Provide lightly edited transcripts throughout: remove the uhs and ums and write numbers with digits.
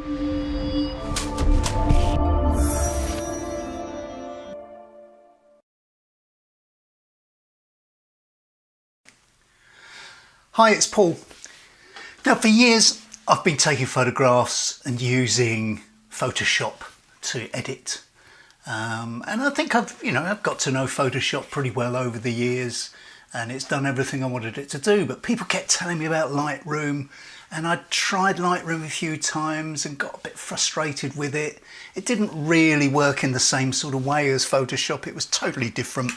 Hi, it's Paul. Now, for years I've been taking photographs and using Photoshop to edit, and I think I've got to know Photoshop pretty well over the years, and it's done everything I wanted it to do. But people kept telling me about Lightroom, and I tried Lightroom a few times and got a bit frustrated with it. It didn't really work in the same sort of way as Photoshop. It was totally different,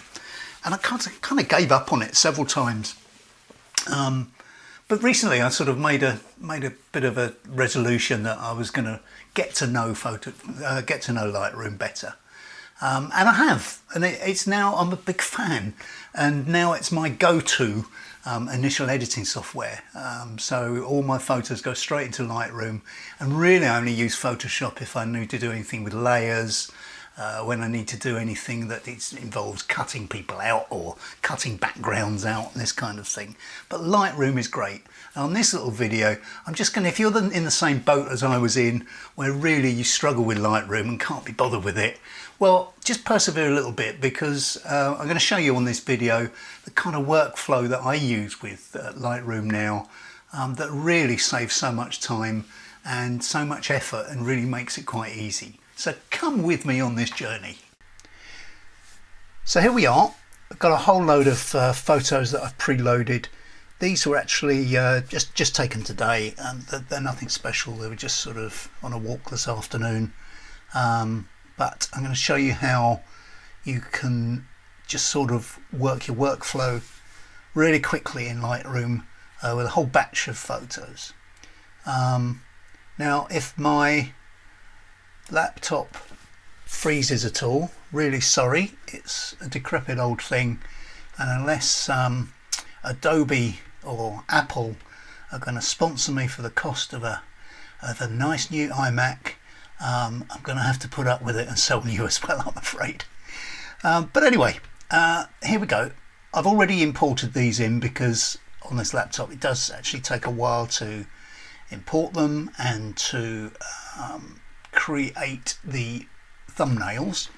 and I kind of gave up on it several times. But recently I sort of made a bit of a resolution that I was going to get to know Lightroom better, and I have, and it's now, I'm a big fan, and now it's my go-to initial editing software. So all my photos go straight into Lightroom, and really I only use Photoshop if I need to do anything with layers, when I need to do anything that involves cutting people out or cutting backgrounds out and this kind of thing. But Lightroom is great. And on this little video, I'm just going to, if you're in the same boat as I was in, where really you struggle with Lightroom and can't be bothered with it, well, just persevere a little bit, because I'm going to show you on this video the kind of workflow that I use with Lightroom now, that really saves so much time and so much effort and really makes it quite easy. So come with me on this journey. So here we are. I've got a whole load of photos that I've preloaded. These were actually just taken today, and they're nothing special. They were just sort of on a walk this afternoon. But I'm going to show you how you can just sort of work your workflow really quickly in Lightroom with a whole batch of photos. Now, if my laptop freezes at all, really sorry, it's a decrepit old thing, and unless Adobe or Apple are going to sponsor me for the cost of a nice new iMac, I'm going to have to put up with it and sell you as well, I'm afraid. But anyway, here we go. I've already imported these in, because on this laptop it does actually take a while to import them and to create the thumbnails,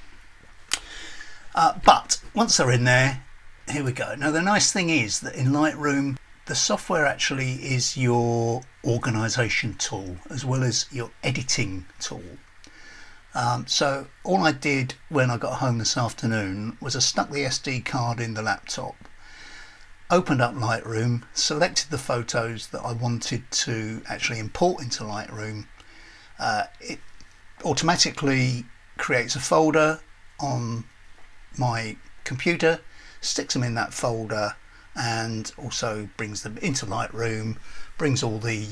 but once they're in there, here we go. Now the nice thing is that in Lightroom, the software actually is your organization tool as well as your editing tool. So all I did when I got home this afternoon was I stuck the SD card in the laptop, opened up Lightroom, selected the photos that I wanted to actually import into Lightroom. It automatically creates a folder on my computer, sticks them in that folder, and also brings them into Lightroom, brings all the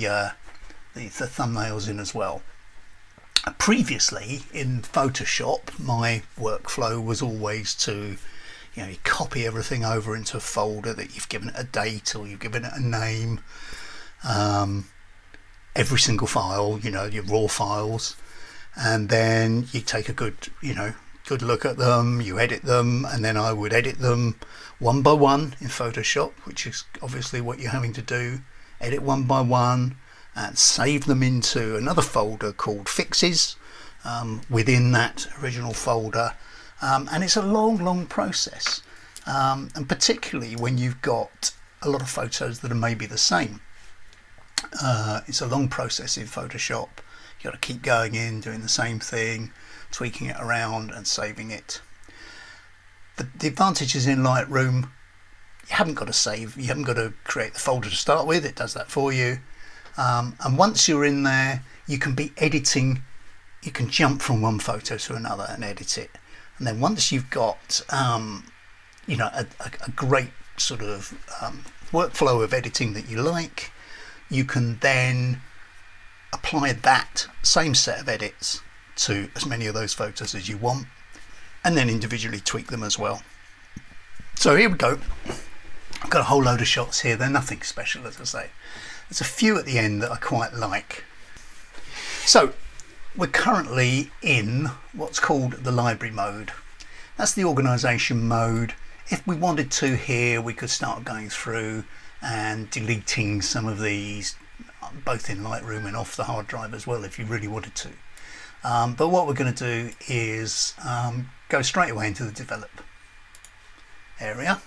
thumbnails in as well. Previously in Photoshop, my workflow was always to you copy everything over into a folder that you've given it a date or you've given it a name, every single file, your raw files, and then you take a good look at them, you edit them, and then I would edit them one by one in Photoshop, which is obviously what you're having to do, edit one by one and save them into another folder called fixes within that original folder, and it's a long process, and particularly when you've got a lot of photos that are maybe the same. It's a long process in Photoshop. You've got to keep going in, doing the same thing, tweaking it around and saving it. The advantage is in Lightroom, you haven't got to save, you haven't got to create the folder to start with, it does that for you. And once you're in there, you can be editing, you can jump from one photo to another and edit it. And then once you've got a great sort of workflow of editing that you like, you can then apply that same set of edits to as many of those photos as you want, and then individually tweak them as well. So here we go. I've got a whole load of shots here. They're nothing special, as I say. There's a few at the end that I quite like. So we're currently in what's called the library mode. That's the organization mode. If we wanted to here, we could start going through and deleting some of these both in Lightroom and off the hard drive as well if you really wanted to. But what we're going to do is go straight away into the develop area.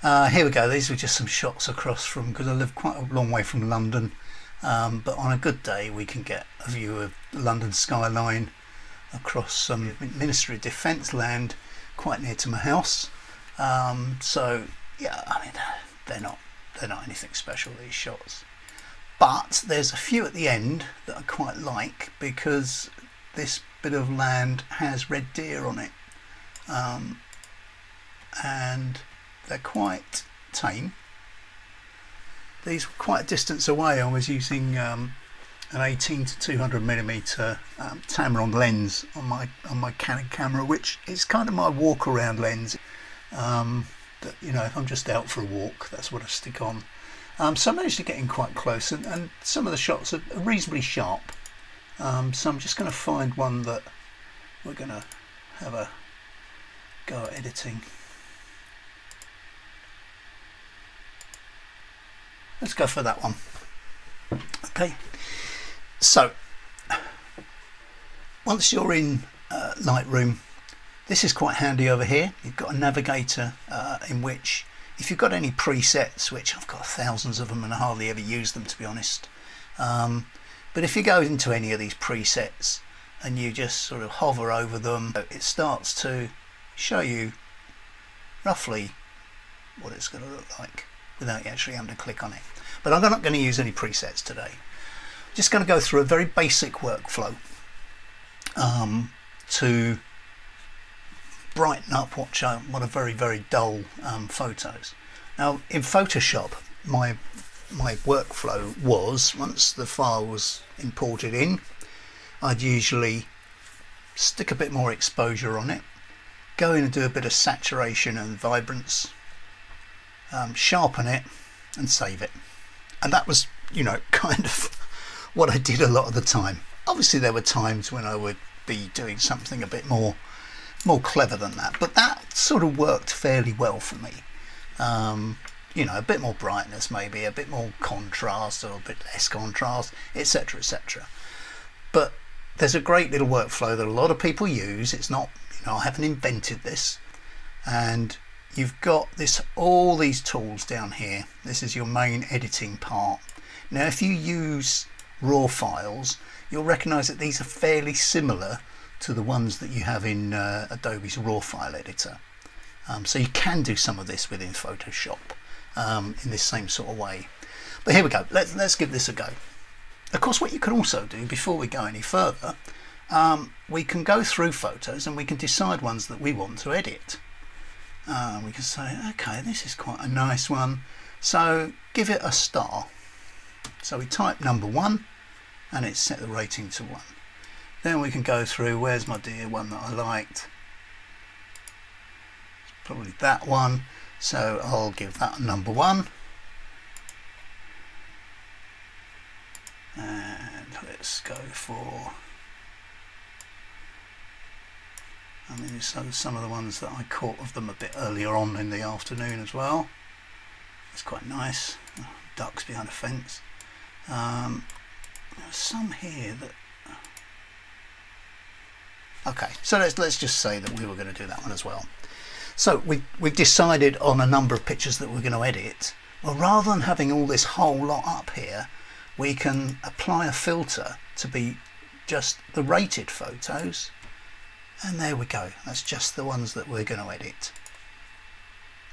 Here we go. These were just some shots across from, because I live quite a long way from London, but on a good day we can get a view of the London skyline across some Ministry of Defence land quite near to my house. So yeah, I mean, they're not anything special, these shots, but there's a few at the end that I quite like because this bit of land has red deer on it, and they're quite tame. These were quite a distance away. I was using an 18 to 200mm Tamron lens on my Canon camera, which is kind of my walk around lens. That, you know, if I'm just out for a walk, that's what I stick on. So I managed to get in quite close, and some of the shots are reasonably sharp. So I'm just going to find one that we're going to have a go at editing. Let's go for that one. Okay, so once you're in Lightroom, this is quite handy over here. You've got a navigator in which, if you've got any presets, which I've got thousands of them and I hardly ever use them, to be honest, but if you go into any of these presets and you just sort of hover over them, it starts to show you roughly what it's going to look like without you actually having to click on it. But I'm not going to use any presets today. I'm just going to go through a very basic workflow to brighten up what are very, very dull photos. Now in Photoshop, my workflow was, once the file was imported in, I'd usually stick a bit more exposure on it, go in and do a bit of saturation and vibrance, sharpen it and save it. And that was, you know, kind of what I did a lot of the time. Obviously there were times when I would be doing something a bit more clever than that, but that sort of worked fairly well for me. You know, a bit more brightness, maybe a bit more contrast or a bit less contrast, etc, etc. But there's a great little workflow that a lot of people use. It's not, you know, I haven't invented this, and you've got all these tools down here. This is your main editing part. Now if you use raw files, you'll recognize that these are fairly similar to the ones that you have in Adobe's raw file editor. So you can do some of this within Photoshop in this same sort of way. But here we go. Let's give this a go. Of course, what you can also do before we go any further, we can go through photos and we can decide ones that we want to edit. We can say, okay, this is quite a nice one, so give it a star. So we type number 1 and it's set the rating to 1. Then we can go through, where's my dear one that I liked? It's probably that one, so I'll give that a number 1. And let's go for, I mean, some of the ones that I caught of them a bit earlier on in the afternoon as well. It's quite nice. Oh, ducks behind a fence. There's some here that. Okay, so let's just say that we were going to do that one as well. So we've decided on a number of pictures that we're going to edit. Well, rather than having all this whole lot up here, we can apply a filter to be just the rated photos. And there we go, that's just the ones that we're going to edit.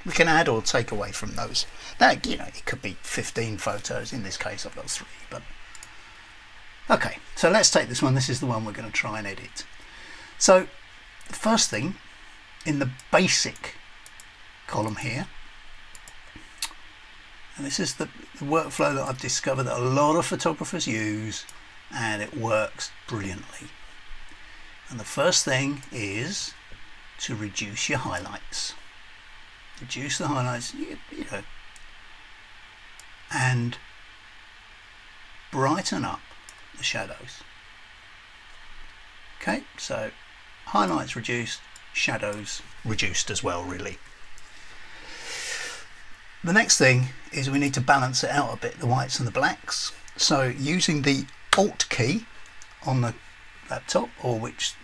We can add or take away from those. That, you know, it could be 15 photos. In this case I've got 3, but okay, so let's take this one. This is the one we're going to try and edit. So the first thing in the basic column here, and this is the workflow that I've discovered that a lot of photographers use, and it works brilliantly. And the first thing is to reduce your highlights. Reduce the highlights, you know, and brighten up the shadows. Okay, so highlights reduced, shadows reduced as well, really. The next thing is we need to balance it out a bit, the whites and the blacks. So using the Alt key on the laptop, or which,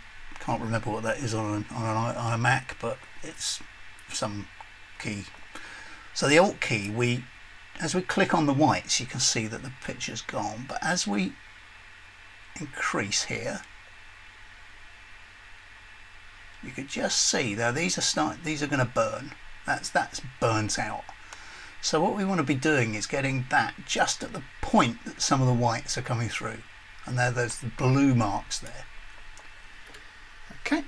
can't remember what that is on an iMac, but it's some key. So the Alt key, as we click on the whites, you can see that the picture's gone, but as we increase here, you could just see now these are going to burn. That's burnt out. So what we want to be doing is getting that just at the point that some of the whites are coming through, and there's the blue marks there. Okay,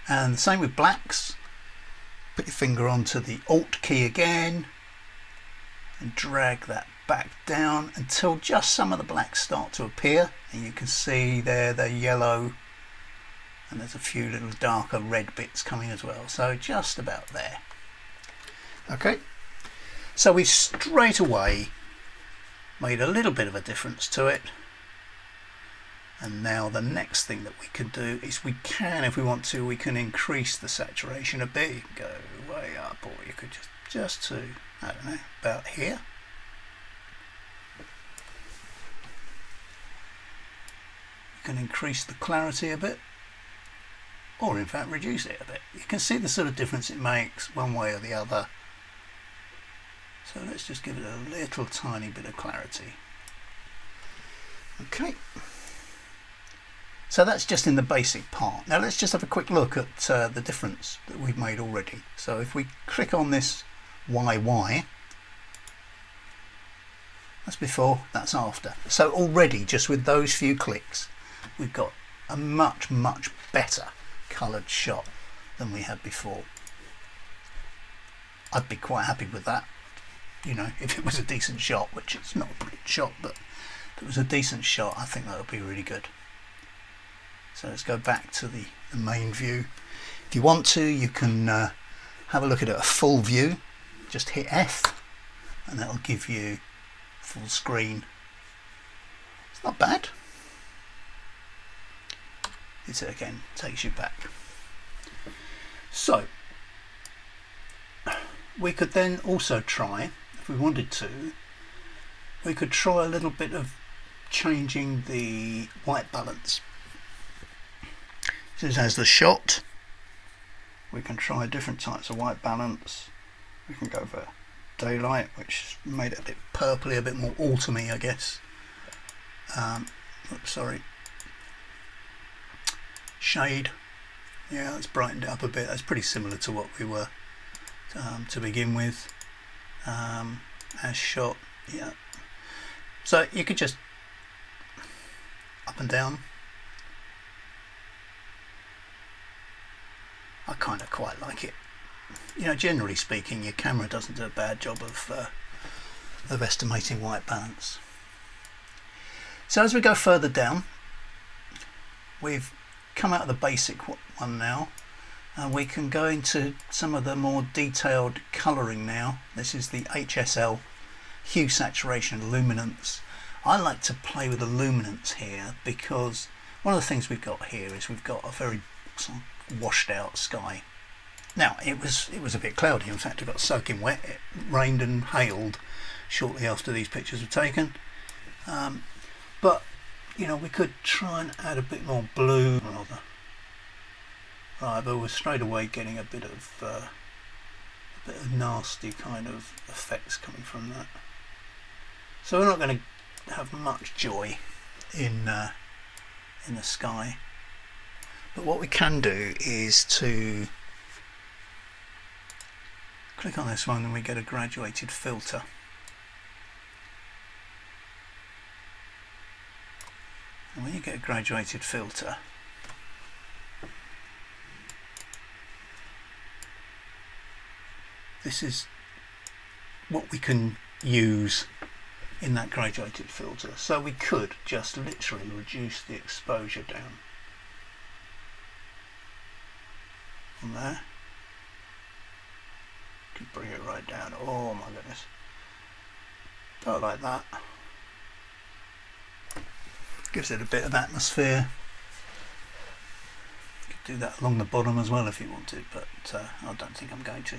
and the same with blacks. Put your finger onto the Alt key again and drag that back down until just some of the blacks start to appear, and you can see there they're yellow, and there's a few little darker red bits coming as well, so just about there. Okay, so we've straight away made a little bit of a difference to it, and now the next thing that we can do is we can, if we want to, we can increase the saturation a bit. You can go way up, or you could just to, I don't know, about here. You can increase the clarity a bit, or in fact reduce it a bit. You can see the sort of difference it makes one way or the other. So let's just give it a little tiny bit of clarity. Okay, so that's just in the basic part. Now let's just have a quick look at the difference that we've made already. So if we click on this YY, that's before, that's after. So already, just with those few clicks, we've got a much better coloured shot than we had before. I'd be quite happy with that, you know, if it was a decent shot, which it's not a brilliant shot, but if it was a decent shot, I think that would be really good. So let's go back to the main view. If you want to, you can have a look at it a full view. Just hit F and that'll give you full screen. It's not bad. It again takes you back. So we could then also try, if we wanted to, we could try a little bit of changing the white balance. This as the shot, we can try different types of white balance. We can go for daylight, which made it a bit purpley, a bit more autumny, I guess. Oops, sorry. Shade, yeah, that's brightened it up a bit. That's pretty similar to what we were to begin with. As shot, yeah. So you could just up and down. I kind of quite like it. You know, generally speaking, your camera doesn't do a bad job of estimating white balance. So as we go further down, we've come out of the basic one now, and we can go into some of the more detailed colouring now. This is the HSL, hue, saturation, luminance. I like to play with the luminance here because one of the things we've got here is we've got a very sort of washed out sky. Now it was a bit cloudy. In fact, it got soaking wet. It rained and hailed shortly after these pictures were taken. But you know, we could try and add a bit more blue rather. Right, but we're straight away getting a bit of nasty kind of effects coming from that. So we're not going to have much joy in the sky. But what we can do is to click on this one and we get a graduated filter. And when you get a graduated filter, this is what we can use in that graduated filter. So we could just literally reduce the exposure down from there. Could bring it right down. Oh my goodness. Go like that. Gives it a bit of atmosphere. You could do that along the bottom as well if you wanted, but I don't think I'm going to.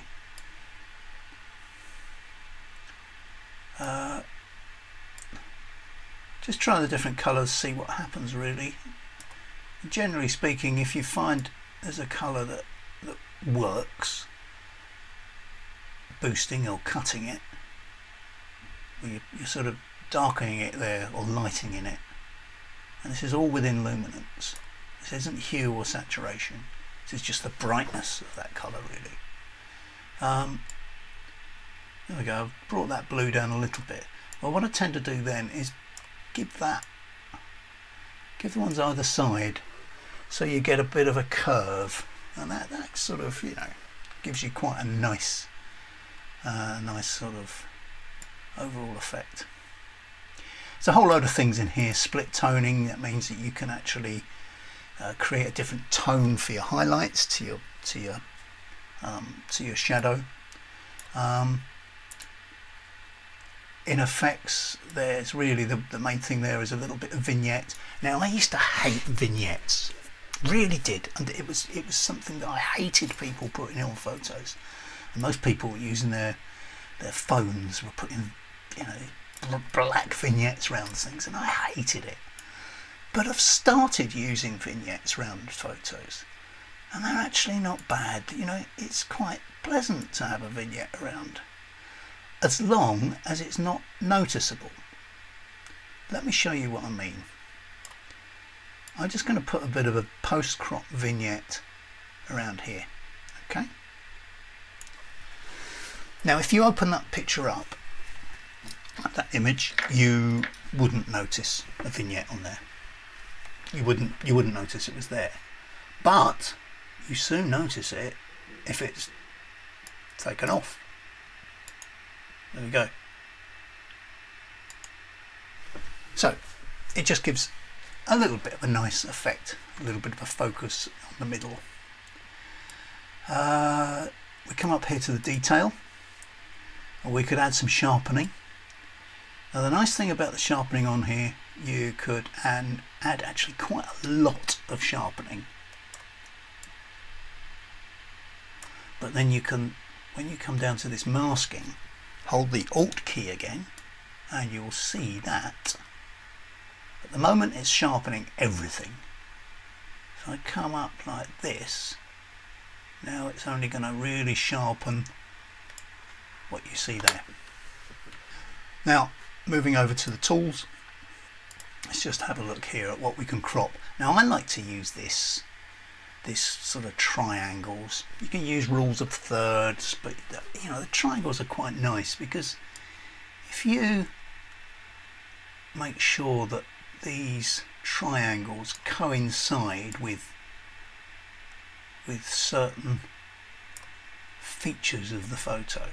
Just try the different colours, see what happens really. Generally speaking, if you find there's a colour that works, boosting or cutting it, or you're sort of darkening it there or lighting in it, and this is all within luminance. This isn't hue or saturation, this is just the brightness of that colour really. There we go, I've brought that blue down a little bit. Well, what I tend to do then is give the ones either side so you get a bit of a curve, and that sort of, you know, gives you quite a nice sort of overall effect. There's a whole load of things in here. Split toning, that means that you can actually create a different tone for your highlights, to your shadow. In effects, there's really the main thing there is a little bit of vignette. Now, I used to hate vignettes, really did, and it was something that I hated people putting on photos. And most people were using their phones were putting, you know, black vignettes around things, and I hated it. But I've started using vignettes around photos, and they're actually not bad. You know, it's quite pleasant to have a vignette around, as long as it's not noticeable. Let me show you what I mean. I'm just going to put a bit of a post-crop vignette around here. Okay. Now, if you open that picture up, that image, you wouldn't notice a vignette on there. You wouldn't notice it was there. But you soon notice it if it's taken off. There we go. So it just gives a little bit of a nice effect, a little bit of a focus on the middle. We come up here to the detail, and we could add some sharpening. Now, the nice thing about the sharpening on here, you could add actually quite a lot of sharpening. But then you can, when you come down to this masking, hold the Alt key again, and you'll see that at the moment it's sharpening everything. If I come up like this, now it's only going to really sharpen what you see there. Now, moving over to the tools, let's just have a look here at what we can crop. Now, I like to use this sort of triangles. You can use rules of thirds, but you know, the triangles are quite nice, because if you make sure that these triangles coincide with certain features of the photo.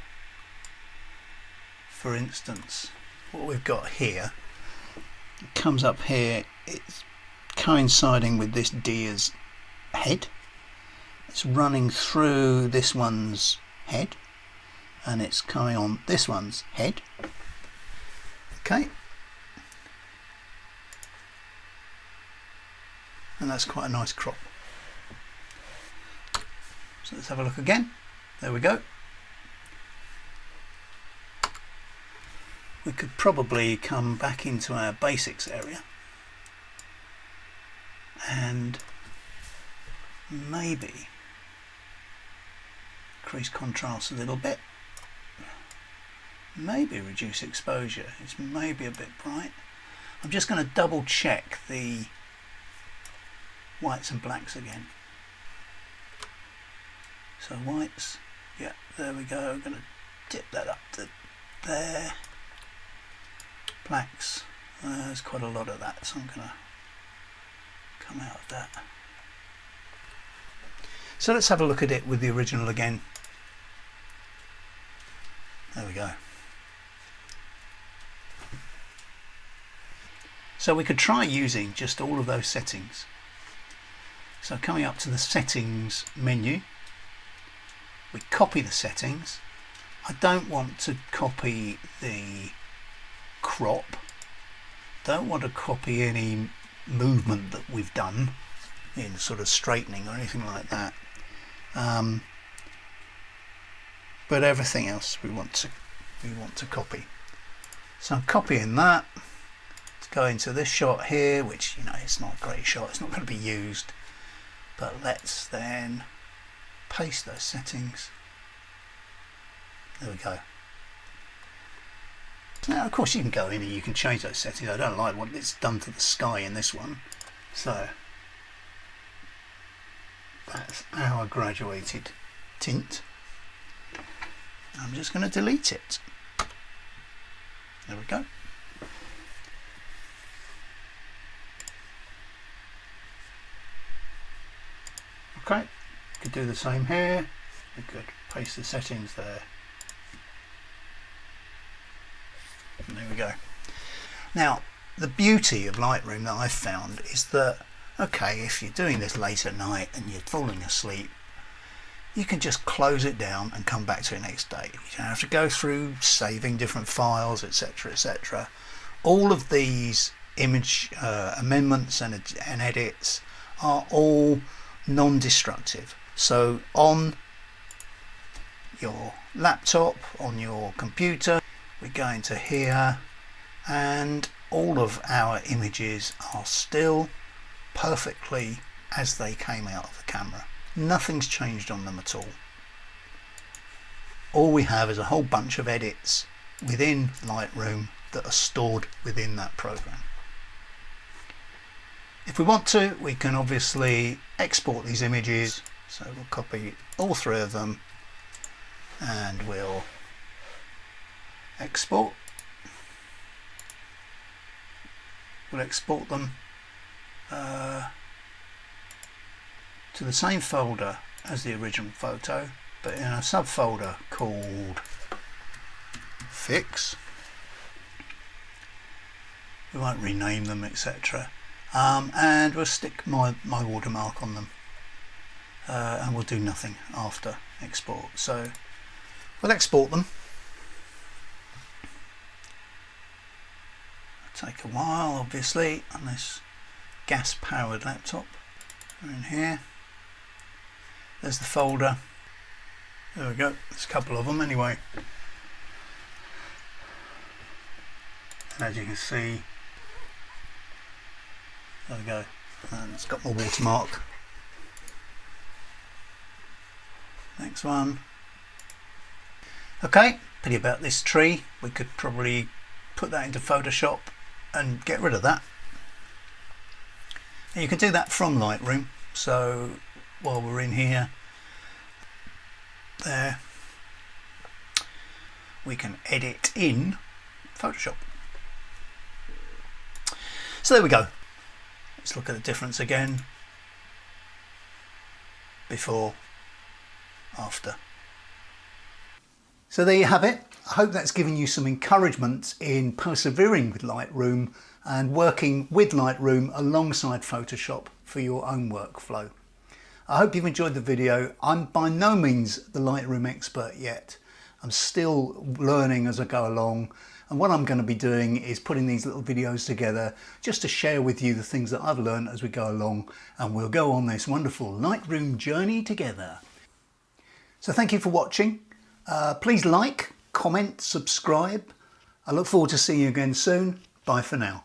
For instance, what we've got here, it comes up here, it's coinciding with this deer's head. It's running through this one's head, and it's coming on this one's head. Okay, and that's quite a nice crop. So let's have a look again. There we go. We could probably come back into our basics area and maybe increase contrast a little bit, maybe reduce exposure. It's maybe a bit bright. I'm just going to double check the whites and blacks again. So whites, yeah, there we go. I'm going to dip that up to there. Blacks, there's quite a lot of that, so I'm going to come out of that. So let's have a look at it with the original again. There we go. So we could try using just all of those settings. So coming up to the settings menu, we copy the settings. I don't want to copy the crop, don't want to copy any movement that we've done in sort of straightening or anything like that, but everything else we want to copy. So I'm copying that to go into this shot here, which, you know, it's not a great shot, it's not going to be used, but let's then paste those settings. There we go. Now, of course, you can go in and you can change those settings. I don't like what it's done to the sky in this one. So that's our graduated tint. I'm just going to delete it. There we go. Okay, could do the same here. We could paste the settings there. And there we go. Now, the beauty of Lightroom that I've found is that, okay, if you're doing this late at night and you're falling asleep, you can just close it down and come back to it next day. You don't have to go through saving different files, etc., etc. All of these image amendments and edits are all non-destructive. So on your laptop, on your computer, we go into here and all of our images are still perfectly as they came out of the camera. Nothing's changed on them at all. All we have is a whole bunch of edits within Lightroom that are stored within that program. If we want to, we can obviously export these images. So we'll copy all three of them and we'll export. We'll export them to the same folder as the original photo, but in a subfolder called Fix. We won't rename them, etc. And we'll stick my watermark on them, and we'll do nothing after export. So we'll export them. It'll take a while, obviously, on this gas powered laptop. We're in here. There's the folder. There we go. There's a couple of them anyway. And as you can see, there we go. And it's got my watermark. Next one. Okay, pity about this tree. We could probably put that into Photoshop and get rid of that. And you can do that from Lightroom. So while we're in here, there, we can edit in Photoshop. So there we go. Let's look at the difference again. Before, after. So there you have it. I hope that's given you some encouragement in persevering with Lightroom and working with Lightroom alongside Photoshop for your own workflow. I hope you've enjoyed the video. I'm by no means the Lightroom expert yet. I'm still learning as I go along, and what I'm going to be doing is putting these little videos together just to share with you the things that I've learned as we go along, and we'll go on this wonderful Lightroom journey together. So thank you for watching. Please like, comment, subscribe. I look forward to seeing you again soon. Bye for now.